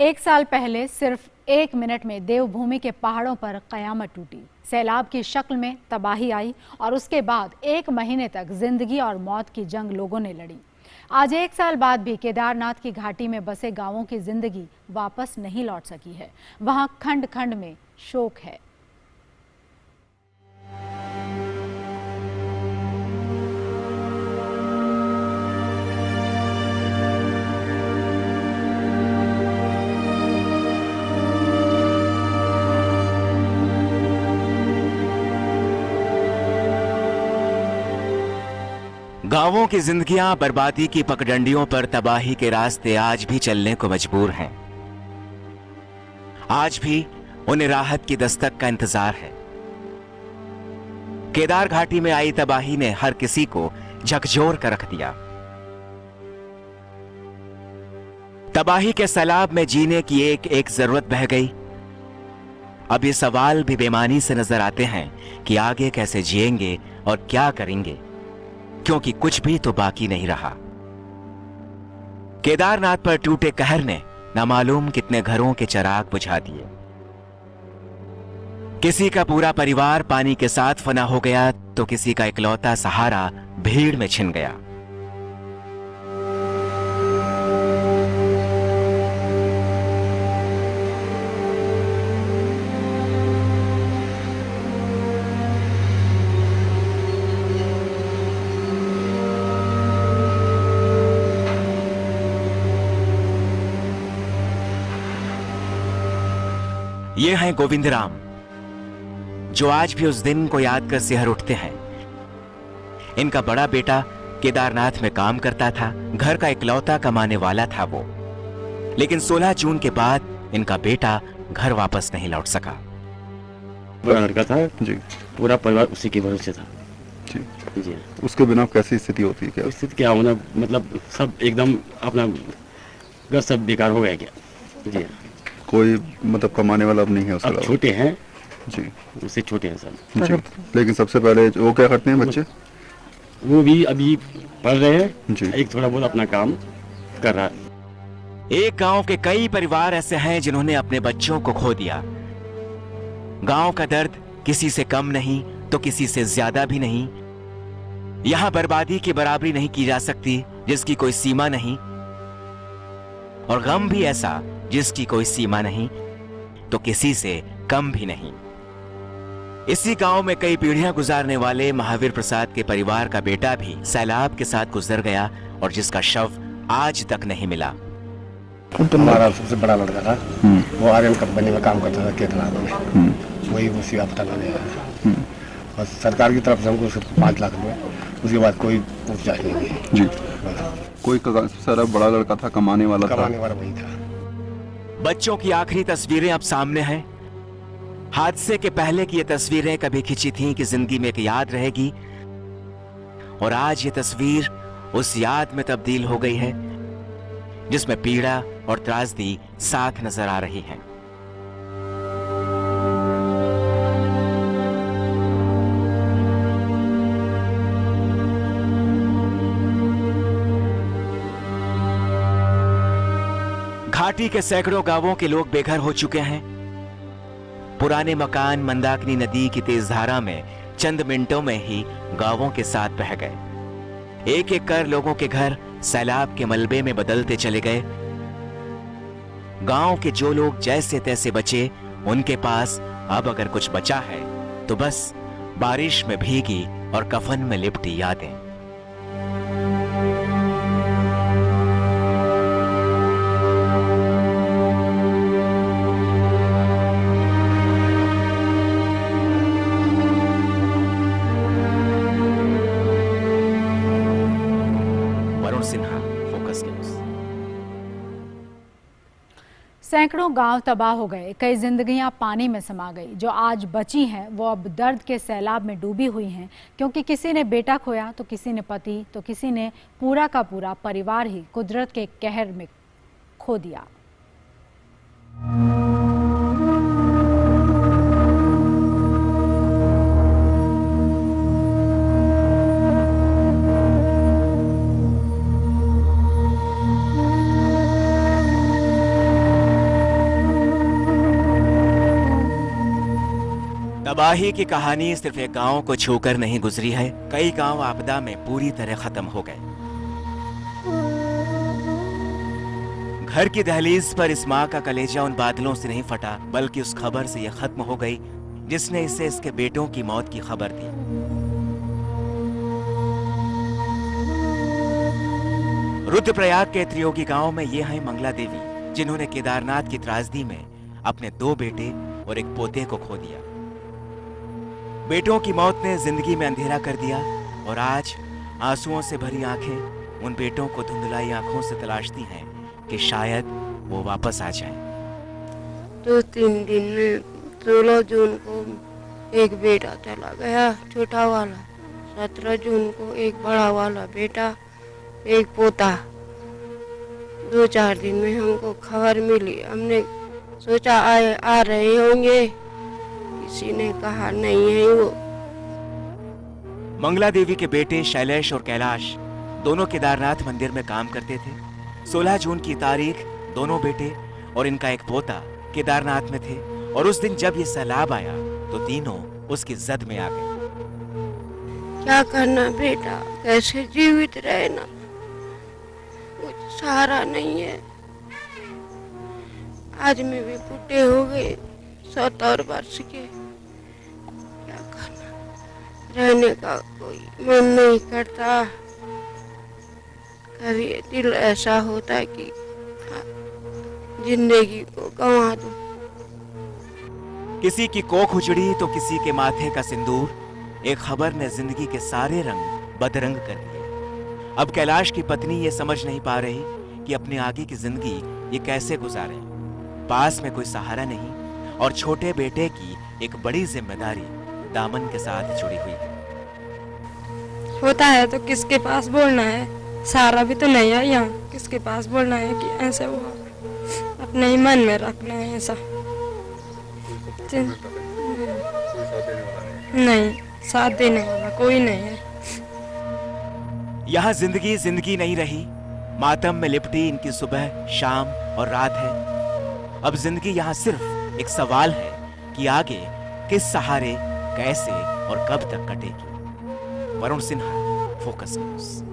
एक साल पहले सिर्फ 1 मिनट में देवभूमि के पहाड़ों पर कयामत टूटी। सैलाब की शक्ल में तबाही आई और उसके बाद 1 महीने तक जिंदगी और मौत की जंग लोगों ने लड़ी। आज 1 साल बाद भी केदारनाथ की घाटी में बसे गांवों की जिंदगी वापस नहीं लौट सकी है। वहां खंड खंड में शोक है। गांवों की जिंदगियां बर्बादी की पगडंडियों पर तबाही के रास्ते आज भी चलने को मजबूर हैं। आज भी उन्हें राहत की दस्तक का इंतजार है। केदार घाटी में आई तबाही ने हर किसी को झकझोर कर रख दिया। तबाही के सैलाब में जीने की एक एक जरूरत बह गई। अब ये सवाल भी बेमानी से नजर आते हैं कि आगे कैसे जिएंगे और क्या करेंगे, क्योंकि कुछ भी तो बाकी नहीं रहा। केदारनाथ पर टूटे कहर ने नामालूम कितने घरों के चिराग बुझा दिए। किसी का पूरा परिवार पानी के साथ फना हो गया तो किसी का इकलौता सहारा भीड़ में छिन गया। ये हैं गोविंद राम, जो आज भी उस दिन को याद कर सिहर उठते हैं। इनका बड़ा बेटा केदारनाथ में काम करता था, घर का इकलौता कमाने वाला था वो। लेकिन 16 जून के बाद इनका बेटा घर वापस नहीं लौट सका। बड़ा लड़का था जी, पूरा परिवार उसी के भरोसे था जी। जी उसके बिना कैसी स्थिति होती है? क्या स्थिति क्या होना, मतलब सब एकदम अपना घर सब बेकार हो गया क्या जी। कोई मतलब कमाने वाला अब नहीं है उसके अब छोटे हैं जी, उससे छोटे हैं सब जी। लेकिन सबसे पहले वो क्या करते हैं बच्चे? वो भी अभी पढ़ रहे हैं जी। एक थोड़ा बहुत अपना काम कर रहा है। एक गांव के कई परिवार ऐसे हैं जिन्होंने अपने बच्चों को खो दिया। गांव का दर्द किसी से कम नहीं तो किसी से ज्यादा भी नहीं। यहां बर्बादी की बराबरी नहीं की जा सकती जिसकी कोई सीमा नहीं, और गम भी ऐसा जिसकी कोई सीमा नहीं तो किसी से कम भी नहीं। इसी गांव में कई पीढ़ियां गुजारने वाले महावीर प्रसाद के परिवार का बेटा भी सैलाब के साथ गुजर गया और जिसका शव आज तक नहीं मिला। हमारा सबसे बड़ा लड़का था, वो आर्यन कंपनी में काम करता था केदारनाथ में, वही उसी का पता नहीं है। और सरकार की तरफ से हमको सिर्फ 5 लाख रुपए, उसके बाद कोई पूछताछ नहीं हुई जी। कोई सारा बड़ा लड़का था, कमाने वाला वही था। बच्चों की आखिरी तस्वीरें अब सामने हैं। हादसे के पहले की ये तस्वीरें कभी खिंची थीं कि जिंदगी में एक याद रहेगी, और आज ये तस्वीर उस याद में तब्दील हो गई है जिसमें पीड़ा और त्रासदी साथ नजर आ रही हैं। घाटी के सैकड़ों गांवों के लोग बेघर हो चुके हैं। पुराने मकान मंदाकिनी नदी की तेज धारा में चंद मिनटों में ही गांवों के साथ बह गए। एक एक कर लोगों के घर सैलाब के मलबे में बदलते चले गए। गांव के जो लोग जैसे तैसे बचे, उनके पास अब अगर कुछ बचा है तो बस बारिश में भीगी और कफन में लिपटी यादें। सैकड़ों गांव तबाह हो गए, कई जिंदगियां पानी में समा गई। जो आज बची हैं वो अब दर्द के सैलाब में डूबी हुई हैं, क्योंकि किसी ने बेटा खोया तो किसी ने पति तो किसी ने पूरा का पूरा परिवार ही कुदरत के कहर में खो दिया। तबाही की कहानी सिर्फ एक गांव को छूकर नहीं गुजरी है, कई गांव आपदा में पूरी तरह खत्म हो गए। घर की दहलीज पर इस माँ का कलेजा उन बादलों से नहीं फटा, बल्कि उस खबर से यह खत्म हो गई जिसने इसे इसके बेटों की मौत की खबर दी। रुद्रप्रयाग के त्रियोगी गांव में ये हैं मंगला देवी, जिन्होंने केदारनाथ की त्रासदी में अपने 2 बेटे और एक पोते को खो दिया। बेटों की मौत ने जिंदगी में अंधेरा कर दिया और आज आंसुओं से भरी आंखें उन बेटों को धुंधलाई आंखों से तलाशती हैं कि शायद वो वापस आ जाएं। 2-3 दिन में 16 जून को एक बेटा चला गया, छोटा वाला। 17 जून को एक बड़ा वाला बेटा, एक पोता। 2-4 दिन में हमको खबर मिली। हमने सोचा आ रहे होंगे, किसी ने कहा नहीं है वो। मंगला देवी के बेटे शैलेश और कैलाश दोनों केदारनाथ मंदिर में काम करते थे। 16 जून की तारीख दोनों बेटे और इनका एक पोता केदारनाथ में थे और उस दिन जब ये सैलाब आया तो तीनों उसकी जद में आ गए। क्या करना बेटा, कैसे जीवित रहना, कुछ सहारा नहीं है। आदमी भी बूढ़े हो गए, 70 वर्ष के। क्या करना, रहने का कोई मन नहीं करता। कभी दिल ऐसा होता है कि जिंदगी को गंवा दूं। किसी की कोख उजड़ी तो किसी के माथे का सिंदूर। एक खबर ने जिंदगी के सारे रंग बदरंग कर दिए। अब कैलाश की पत्नी ये समझ नहीं पा रही कि अपने आगे की जिंदगी ये कैसे गुजारे। पास में कोई सहारा नहीं और छोटे बेटे की एक बड़ी जिम्मेदारी दामन के साथ जुड़ी हुई है। होता है तो किसके पास बोलना है, सहारा भी तो नहीं है यहाँ। किसके पास बोलना है कि ऐसे हुआ, अपने ही मन में रखना है ऐसा। नहीं, साथ देने वाला कोई नहीं है। यहाँ जिंदगी जिंदगी नहीं रही, मातम में लिपटी इनकी सुबह, शाम और रात है। अब जिंदगी यहाँ सिर्फ एक सवाल है कि आगे किस सहारे, कैसे और कब तक कटेगी। Varun Sinha, focus news.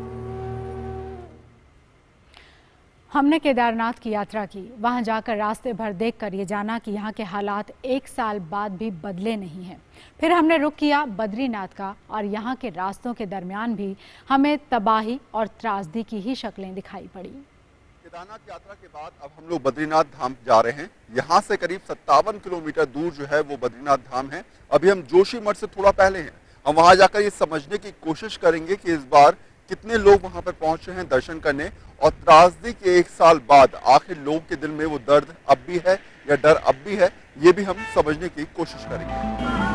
हमने केदारनाथ की यात्रा की। वहां जाकर रास्ते भर देखकर ये जाना कि यहाँ के हालात 1 साल बाद भी बदले नहीं हैं। फिर हमने रुख किया बद्रीनाथ का और यहाँ के रास्तों के दरमियान भी हमें तबाही और त्रासदी की ही शक्लें दिखाई पड़ी। केदारनाथ यात्रा के बाद अब हम लोग बद्रीनाथ धाम जा रहे हैं। यहाँ से करीब 57 किलोमीटर दूर जो है वो बद्रीनाथ धाम है। अभी हम जोशीमठ से थोड़ा पहले हैं। हम वहां जाकर ये समझने की कोशिश करेंगे कि इस बार कितने लोग वहां पर पहुंचे हैं दर्शन करने, और त्रासदी के 1 साल बाद आखिर लोगों के दिल में वो दर्द अब भी है या डर अब भी है, ये भी हम समझने की कोशिश करेंगे।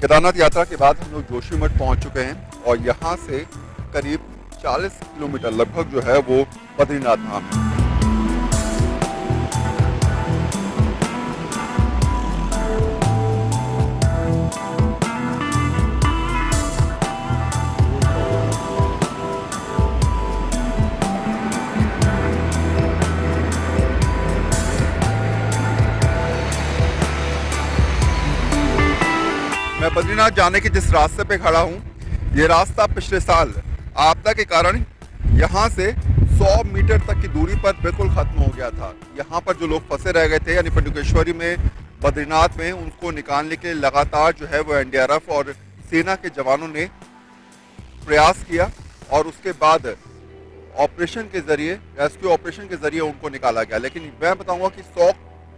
केदारनाथ यात्रा के बाद हम लोग जोशीमठ पहुंच चुके हैं और यहाँ से करीब 40 किलोमीटर लगभग जो है वो बद्रीनाथ धाम है। मैं बद्रीनाथ जाने के जिस रास्ते पे खड़ा हूँ, ये रास्ता पिछले साल आपदा के कारण यहाँ से 100 मीटर तक की दूरी पर बिल्कुल खत्म हो गया था। यहाँ पर जो लोग फंसे रह गए थे यानी पंडुकेश्वरी में, बद्रीनाथ में, उनको निकालने के लिए लगातार जो है वो एनडीआरएफ और सेना के जवानों ने प्रयास किया और उसके बाद ऑपरेशन के जरिए, रेस्क्यू ऑपरेशन के जरिए उनको निकाला गया। लेकिन मैं बताऊंगा कि 100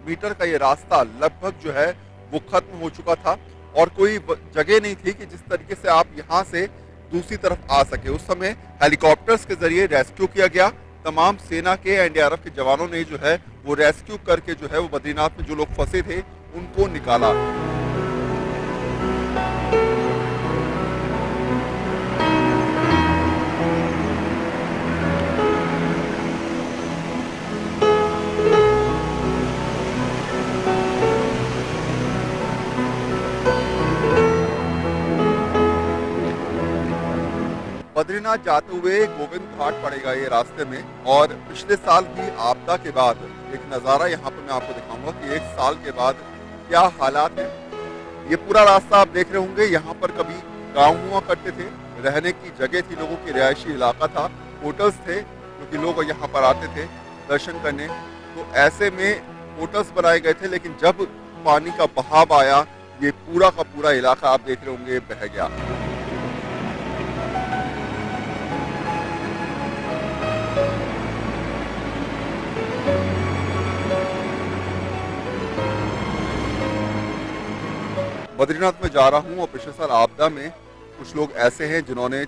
मीटर का ये रास्ता लगभग जो है वो खत्म हो चुका था और कोई जगह नहीं थी कि जिस तरीके से आप यहाँ से दूसरी तरफ आ सके। उस समय हेलीकॉप्टर्स के जरिए रेस्क्यू किया गया, तमाम सेना के एनडीआरएफ के जवानों ने जो है वो रेस्क्यू करके जो है वो बद्रीनाथ में जो लोग फंसे थे उनको निकाला। बद्रीनाथ जाते हुए गोविंद घाट पड़ेगा ये रास्ते में, और पिछले साल की आपदा के बाद एक नज़ारा यहाँ पर मैं आपको दिखाऊंगा कि एक साल के बाद क्या हालात हैं। ये पूरा रास्ता आप देख रहे होंगे, यहाँ पर कभी गांव हुआ करते थे, रहने की जगह थी, लोगों की रिहायशी इलाका था, होटल्स थे क्योंकि लोग यहाँ पर आते थे दर्शन करने। तो ऐसे में होटल्स बनाए गए थे, लेकिन जब पानी का बहाव आया ये पूरा का पूरा इलाका आप देख रहे होंगे बह गया। बद्रीनाथ में जा रहा हूं और पिछले साल आपदा में कुछ लोग ऐसे हैं जिन्होंने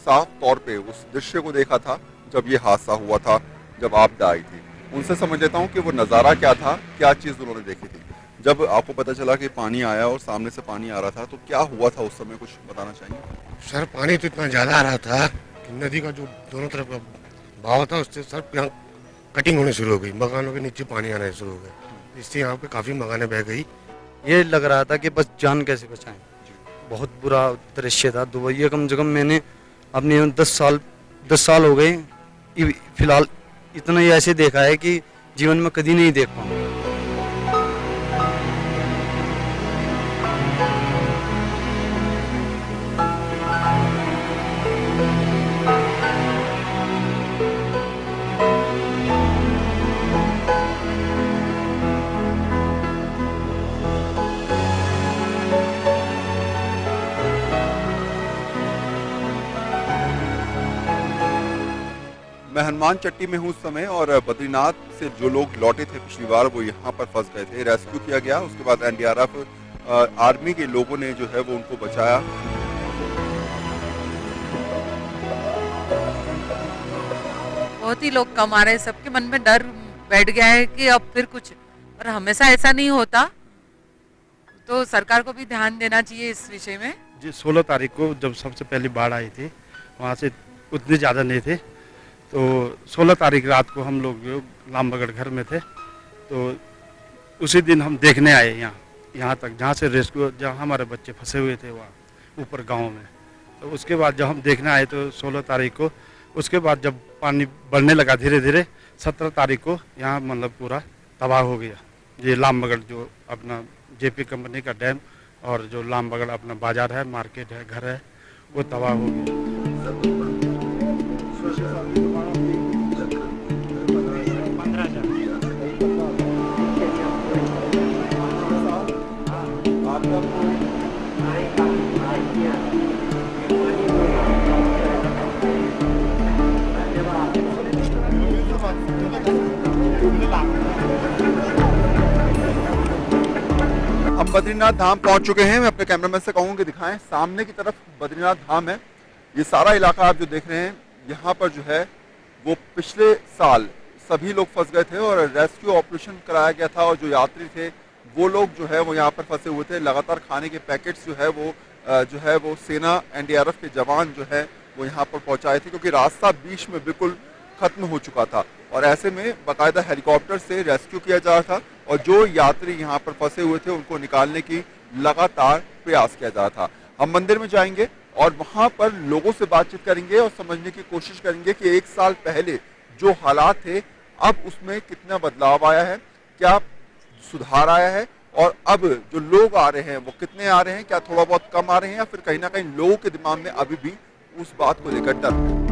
साफ तौर पे उस दृश्य को देखा था जब ये हादसा हुआ था, जब आपदा आई थी। उनसे समझ लेता हूं कि वो नज़ारा क्या था, क्या चीज़ उन्होंने देखी थी। जब आपको पता चला कि पानी आया और सामने से पानी आ रहा था तो क्या हुआ था उस समय, कुछ बताना चाहेंगे? सर पानी तो इतना ज़्यादा आ रहा था कि नदी का जो दोनों तरफ का भाव था उससे सर यहाँ कटिंग होनी शुरू हो गई, मकानों के नीचे पानी आना शुरू हो गया, इससे यहाँ पे काफ़ी मकानें बह गई। ये लग रहा था कि बस जान कैसे बचाएं। बहुत बुरा दृश्य था। दुबई कम से कम मैंने अपने 10 साल हो गए फिलहाल, इतना ही ऐसे देखा है कि जीवन में कभी नहीं देख पाऊंगा। मैं हनुमान चट्टी में हूँ उस समय, और बद्रीनाथ से जो लोग लौटे थे पिछली बार वो यहाँ पर फंस गए थे। रेस्क्यू किया गया, उसके बाद एनडीआरएफ आर्मी के लोगों ने जो है वो उनको बचाया। बहुत ही लोग कम आ रहे हैं, सबके मन में डर बैठ गया है कि अब फिर कुछ, पर हमेशा ऐसा नहीं होता, तो सरकार को भी ध्यान देना चाहिए इस विषय में। जी 16 तारीख को जब सबसे पहली बाढ़ आई थी वहाँ से उतने ज़्यादा नहीं थे, तो 16 तारीख रात को हम लोग लामबगड़ घर में थे, तो उसी दिन हम देखने आए यहाँ तक जहाँ से रेस्क्यू, जहाँ हमारे बच्चे फंसे हुए थे वहाँ ऊपर गांव में। तो उसके बाद जब हम देखने आए तो 16 तारीख को, उसके बाद जब पानी बढ़ने लगा धीरे धीरे 17 तारीख को यहाँ मतलब पूरा तबाह हो गया। ये लामबगड़ जो अपना जेपी कंपनी का डैम और जो लामबगड़ अपना बाजार है, मार्केट है, घर है, वो तबाह हो गया। हम बद्रीनाथ धाम पहुंच चुके हैं। मैं अपने कैमरामैन से कहूँगा कि दिखाएं, सामने की तरफ बद्रीनाथ धाम है। ये सारा इलाका आप जो देख रहे हैं, यहाँ पर जो है वो पिछले साल सभी लोग फंस गए थे और रेस्क्यू ऑपरेशन कराया गया था, और जो यात्री थे वो लोग जो है वो यहाँ पर फंसे हुए थे। लगातार खाने के पैकेट्स जो है वो सेना एनडीआरएफ के जवान जो है वो यहाँ पर पहुँचाए थे, क्योंकि रास्ता बीच में बिल्कुल खत्म हो चुका था, और ऐसे में बाकायदा हेलीकॉप्टर से रेस्क्यू किया जा रहा था, और जो यात्री यहाँ पर फंसे हुए थे उनको निकालने की लगातार प्रयास किया जा रहा था। हम मंदिर में जाएंगे और वहाँ पर लोगों से बातचीत करेंगे और समझने की कोशिश करेंगे कि एक साल पहले जो हालात थे अब उसमें कितना बदलाव आया है, क्या सुधार आया है, और अब जो लोग आ रहे हैं वो कितने आ रहे हैं, क्या थोड़ा बहुत कम आ रहे हैं, या फिर कहीं ना कहीं लोगों के दिमाग में अभी भी उस बात को लेकर डर है।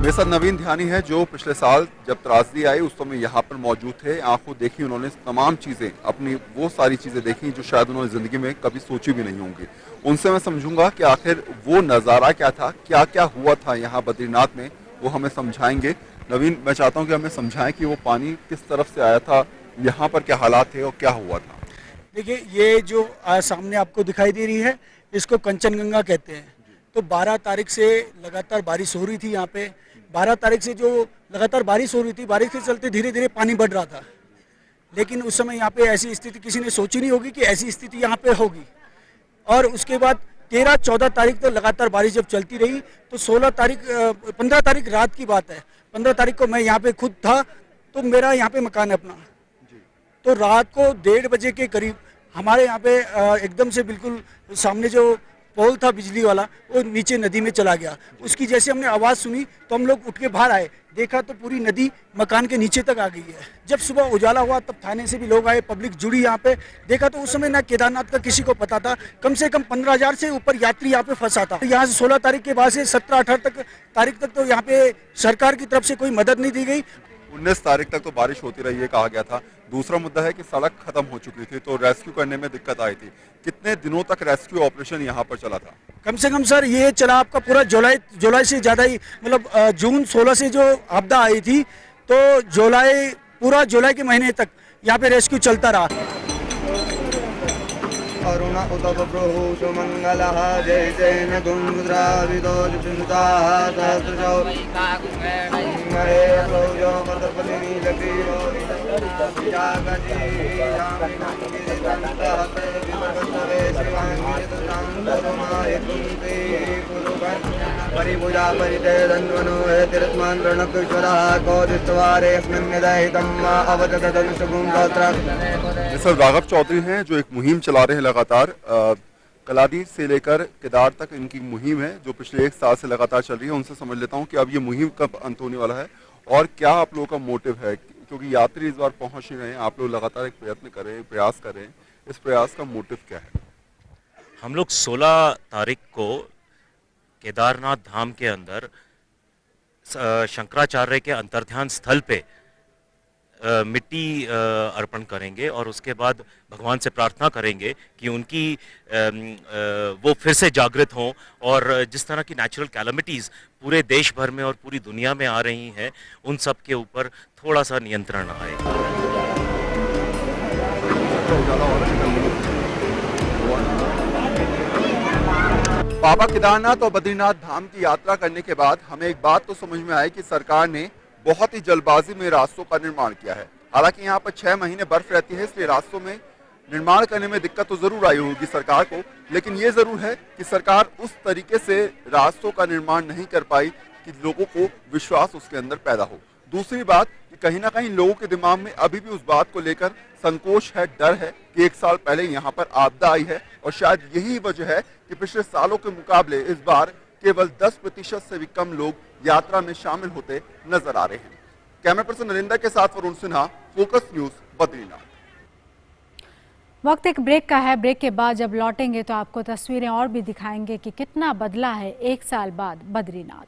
मेरे साथ नवीन ध्यानी है जो पिछले साल जब त्रासदी आई उस समय यहाँ पर मौजूद थे। आंखों देखी उन्होंने तमाम चीजें, अपनी वो सारी चीजें देखी जो शायद उन्होंने जिंदगी में कभी सोची भी नहीं होंगी। उनसे मैं समझूंगा कि आखिर वो नजारा क्या था, क्या क्या हुआ था यहाँ बद्रीनाथ में, वो हमें समझाएंगे। नवीन, मैं चाहता हूँ कि हमें समझाएं कि वो पानी किस तरफ से आया था, यहाँ पर क्या हालात थे और क्या हुआ था। देखिए, ये जो सामने आपको दिखाई दे रही है इसको कंचनगंगा कहते हैं। तो 12 तारीख से लगातार बारिश हो रही थी यहाँ पे। 12 तारीख से जो लगातार बारिश हो रही थी, बारिश के चलते धीरे धीरे पानी बढ़ रहा था। लेकिन उस समय यहाँ पे ऐसी स्थिति किसी ने सोची नहीं होगी कि ऐसी स्थिति यहाँ पे होगी। और उसके बाद 13-14 तारीख तक लगातार बारिश जब चलती रही तो 15 तारीख रात की बात है। 15 तारीख को मैं यहाँ पे खुद था, तो मेरा यहाँ पे मकान है अपना। तो रात को 1:30 बजे के करीब हमारे यहाँ पे एकदम से बिल्कुल सामने जो पोल था बिजली वाला, वो नीचे नदी में चला गया। उसकी जैसे हमने आवाज़ सुनी तो हम लोग उठ के बाहर आए, देखा तो पूरी नदी मकान के नीचे तक आ गई है। जब सुबह उजाला हुआ तब थाने से भी लोग आए, पब्लिक जुड़ी यहाँ पे। देखा तो उस समय ना केदारनाथ का किसी को पता था। कम से कम 15,000 से ऊपर यात्री यहाँ पे फंसा था। यहाँ से 16 तारीख के बाद से 17-18 तारीख तक तो यहाँ पे सरकार की तरफ से कोई मदद नहीं दी गई। 19 तारीख तक तो बारिश होती रही, ये कहा गया था। दूसरा मुद्दा है कि सड़क खत्म हो चुकी थी तो रेस्क्यू करने में दिक्कत आई थी। कितने दिनों तक रेस्क्यू ऑपरेशन यहाँ पर चला था? कम से कम सर ये चला आपका पूरा जुलाई से ज़्यादा ही, मतलब जून 16 से जो आपदा आई थी तो पूरा जुलाई के महीने तक यहाँ पे रेस्क्यू चलता रहा। अरुण उत बभ्रुः सुमङ्गलः जय जय न गुन्द्राविदो चिन्ताः सहस्रजो हरे प्रोजो पदपदिनी लकीरो जागति जामिनंगिरितन्तः विमर्गतवे शिवांगिरिततान्तरुमाय कुन्ते कुरुगन् परिपूजा परिते धन्वनो हे तीर्थमान रणकेश्वरः कौदिस्तवारे अस्मिन् यदाहितं अवदतदन सुगुंगोत्रः। सर राघव चौधरी हैं जो एक मुहिम चला रहे हैं लगातार, कलादी से लेकर केदार तक इनकी मुहिम है जो पिछले 1 साल से लगातार चल रही है। उनसे समझ लेता हूं कि अब ये मुहिम कब अंत होने वाला है और क्या आप लोगों का मोटिव है, क्योंकि यात्री इस बार पहुंच नहीं रहे हैं, आप लोग लगातार एक प्रयास कर रहे हैं। इस प्रयास का मोटिव क्या है? हम लोग 16 तारीख को केदारनाथ धाम के अंदर शंकराचार्य के अंतर्ध्यान स्थल पे मिट्टी अर्पण करेंगे और उसके बाद भगवान से प्रार्थना करेंगे कि उनकी वो फिर से जागृत हों और जिस तरह की नेचुरल कैलेमिटीज़ पूरे देश भर में और पूरी दुनिया में आ रही हैं उन सब के ऊपर थोड़ा सा नियंत्रण आए। बाबा केदारनाथ और बद्रीनाथ धाम की यात्रा करने के बाद हमें एक बात तो समझ में आई कि सरकार ने बहुत ही जल्दबाजी में रास्तों का निर्माण किया है। हालांकि यहाँ पर 6 महीने बर्फ रहती है, इसलिए रास्तों में निर्माण करने में दिक्कत तो जरूर आई होगी सरकार को, लेकिन ये जरूर है कि सरकार उस तरीके से रास्तों का निर्माण नहीं कर पाई कि लोगों को विश्वास उसके अंदर पैदा हो। दूसरी बात कि कहीं ना कहीं लोगों के दिमाग में अभी भी उस बात को लेकर संकोच है, डर है कि 1 साल पहले यहाँ पर आपदा आई है और शायद यही वजह है कि पिछले सालों के मुकाबले इस बार केवल 10% से भी कम लोग यात्रा में शामिल होते नजर आ रहे हैं। कैमरा पर्सन नरेंद्र के साथ वरुण सिन्हा, फोकस न्यूज, बद्रीनाथ। वक्त एक ब्रेक का है। ब्रेक के बाद जब लौटेंगे तो आपको तस्वीरें और भी दिखाएंगे कि कितना बदला है 1 साल बाद बद्रीनाथ।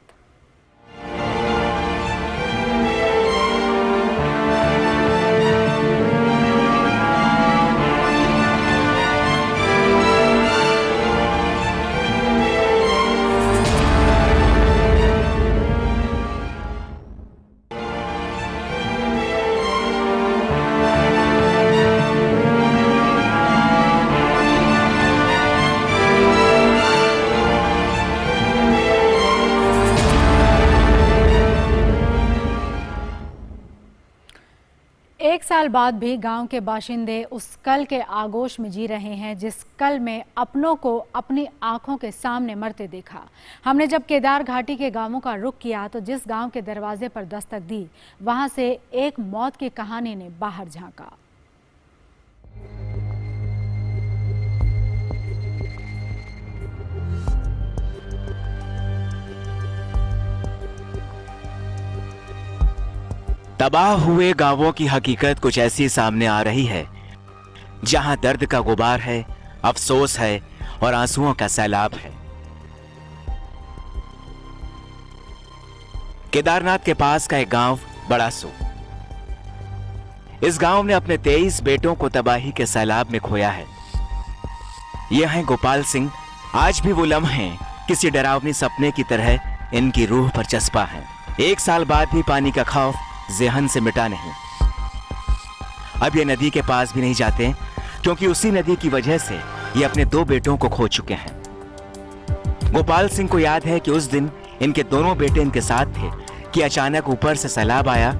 एक साल बाद भी गांव के बाशिंदे उस कल के आगोश में जी रहे हैं जिस कल में अपनों को अपनी आंखों के सामने मरते देखा। हमने जब केदार घाटी के गांवों का रुख किया तो जिस गांव के दरवाजे पर दस्तक दी वहां से एक मौत की कहानी ने बाहर झांका। तबाह हुए गांवों की हकीकत कुछ ऐसी सामने आ रही है जहां दर्द का गुबार है, अफसोस है और आंसुओं का सैलाब है। केदारनाथ के पास का एक गांव बड़ासू। इस गांव ने अपने 23 बेटों को तबाही के सैलाब में खोया है। ये हैं गोपाल सिंह। आज भी वो लम्हे किसी डरावनी सपने की तरह इनकी रूह पर चस्पा है। 1 साल बाद भी पानी का खौफ ज़हन से मिटा नहीं। अब ये नदी के पास भी नहीं जाते क्योंकि उसी नदी की वजह से ये अपने 2 बेटों को खो चुके हैं। गोपाल सिंह को याद है कि उस दिन इनके दोनों बेटे इनके साथ थे कि अचानक ऊपर से सैलाब आया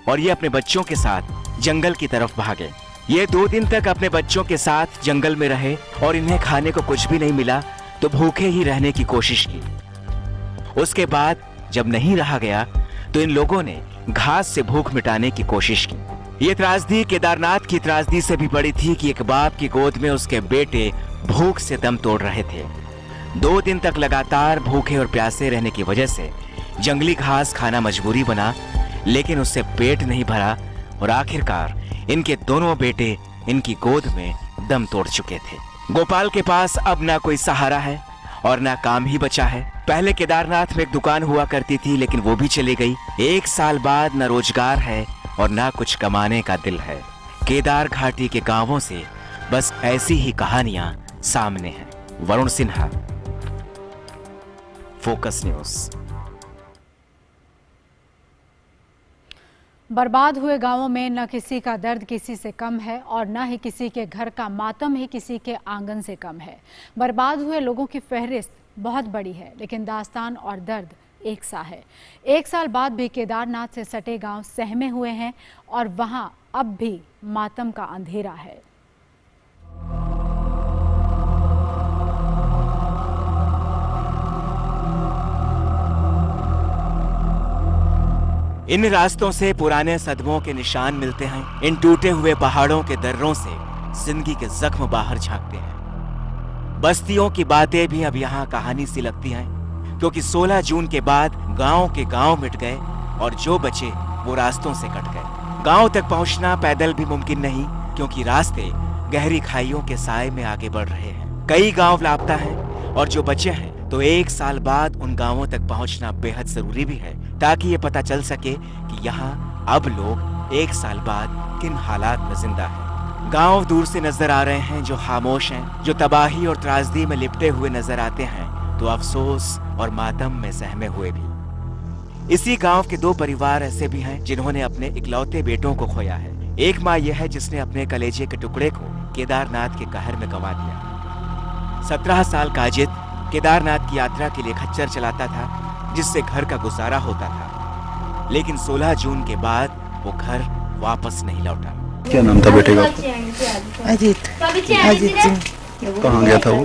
और ये अपने बच्चों के साथ जंगल की तरफ भागे। ये 2 दिन तक अपने बच्चों के साथ जंगल में रहे और इन्हें खाने को कुछ भी नहीं मिला तो भूखे ही रहने की कोशिश की। उसके बाद जब नहीं रहा गया तो इन लोगों ने घास से भूख मिटाने की कोशिश की। ये त्रासदी केदारनाथ की त्रासदी से भी बड़ी थी कि एक बाप की गोद में उसके बेटे भूख से दम तोड़ रहे थे। 2 दिन तक लगातार भूखे और प्यासे रहने की वजह से जंगली घास खाना मजबूरी बना, लेकिन उससे पेट नहीं भरा और आखिरकार इनके दोनों बेटे इनकी गोद में दम तोड़ चुके थे। गोपाल के पास अब ना कोई सहारा है और ना काम ही बचा है। पहले केदारनाथ में एक दुकान हुआ करती थी, लेकिन वो भी चली गई। 1 साल बाद न रोजगार है और ना कुछ कमाने का दिल है। केदार घाटी के गांवों से बस ऐसी ही कहानियां सामने हैं। Varun Sinha, focus news. बर्बाद हुए गांवों में न किसी का दर्द किसी से कम है और न ही किसी के घर का मातम ही किसी के आंगन से कम है। बर्बाद हुए लोगों की फहरिस्त बहुत बड़ी है, लेकिन दास्तान और दर्द एक सा है। 1 साल बाद भी केदारनाथ से सटे गांव सहमे हुए हैं और वहां अब भी मातम का अंधेरा है। इन रास्तों से पुराने सदमों के निशान मिलते हैं। इन टूटे हुए पहाड़ों के दर्रों से जिंदगी के जख्म बाहर झांकते हैं। बस्तियों की बातें भी अब यहाँ कहानी सी लगती हैं, क्योंकि 16 जून के बाद गांव के गांव मिट गए और जो बचे वो रास्तों से कट गए। गांव तक पहुंचना पैदल भी मुमकिन नहीं, क्योंकि रास्ते गहरी खाइयों के साए में आगे बढ़ रहे हैं। कई गांव लापता हैं और जो बचे हैं तो 1 साल बाद उन गांवों तक पहुंचना बेहद जरूरी भी है, ताकि ये पता चल सके कि यहाँ अब लोग 1 साल बाद किन हालात में जिंदा हैं। गांव दूर से नजर आ रहे हैं जो खामोश हैं, जो तबाही और त्रासदी में लिपटे हुए नजर आते हैं, तो अफसोस और मातम में सहमे हुए भी। इसी गांव के 2 परिवार ऐसे भी हैं जिन्होंने अपने इकलौते बेटों को खोया है। एक माँ यह है जिसने अपने कलेजे के टुकड़े को केदारनाथ के कहर में गंवा दिया। 17 साल का अजित केदारनाथ की यात्रा के लिए खच्चर चलाता था, जिससे घर का गुजारा होता था, लेकिन 16 जून के बाद वो घर वापस नहीं लौटा। क्या नाम था बेटे का? अजीत सिंह। कहाँ गया था वो?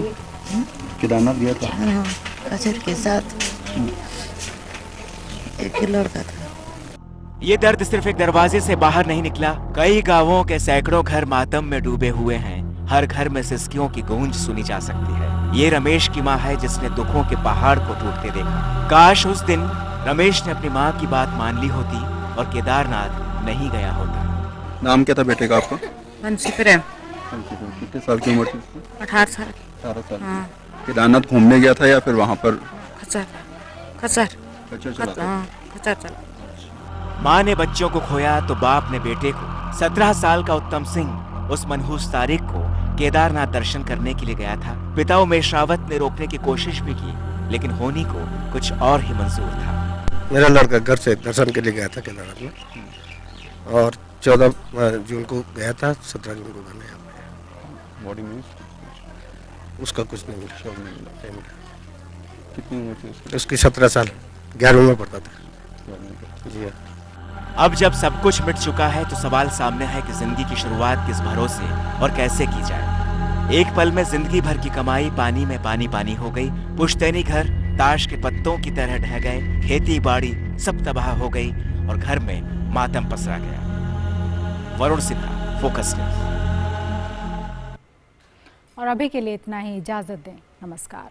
केदारनाथ गया था? हाँ, अजय के साथ एक लड़का था। ये दर्द सिर्फ एक दरवाजे से बाहर नहीं निकला। कई गांवों के सैकड़ों घर मातम में डूबे हुए हैं। हर घर में सिसकियों की गूंज सुनी जा सकती है। ये रमेश की माँ है जिसने दुखों के पहाड़ को टूटते देखा। काश उस दिन रमेश ने अपनी माँ की बात मान ली होती और केदारनाथ नहीं गया होता। नाम क्या था बेटे का आपका? बंसी प्रेम। कितने साल की उम्र थी? 18 साल। 18 साल। हाँ। केदारनाथ घूमने गया था या फिर वहाँ पर? खच्चर माँ ने बच्चों को खोया तो बाप ने बेटे को। 17 साल का उत्तम सिंह उस मनहूस तारीख को केदारनाथ दर्शन करने के लिए गया था। पिता उमेश रावत ने रोकने की कोशिश भी की, लेकिन होनी को कुछ और ही मंजूर था। मेरा लड़का घर से दर्शन के लिए गया था केदारनाथ में और 14 जून को गया था, 17 जून को गया यहाँ। बॉडी में उसका कुछ नहीं मिला। कितनी उम्र थी उसकी? 17 साल, 11वीं में पढ़ता था। जी हाँ। अब जब सब कुछ मिट चुका है तो सवाल सामने है कि जिंदगी की शुरुआत किस भरोसे और कैसे की जाए। एक पल में जिंदगी भर की कमाई पानी में पानी हो गई। पुश्तैनी घर ताश के पत्तों की तरह ढह गए। खेती बाड़ी सब तबाह हो गई और घर में मातम पसरा गया। Varun Sinha, focus news. और अभी के लिए इतना ही, इजाजत दें। नमस्कार।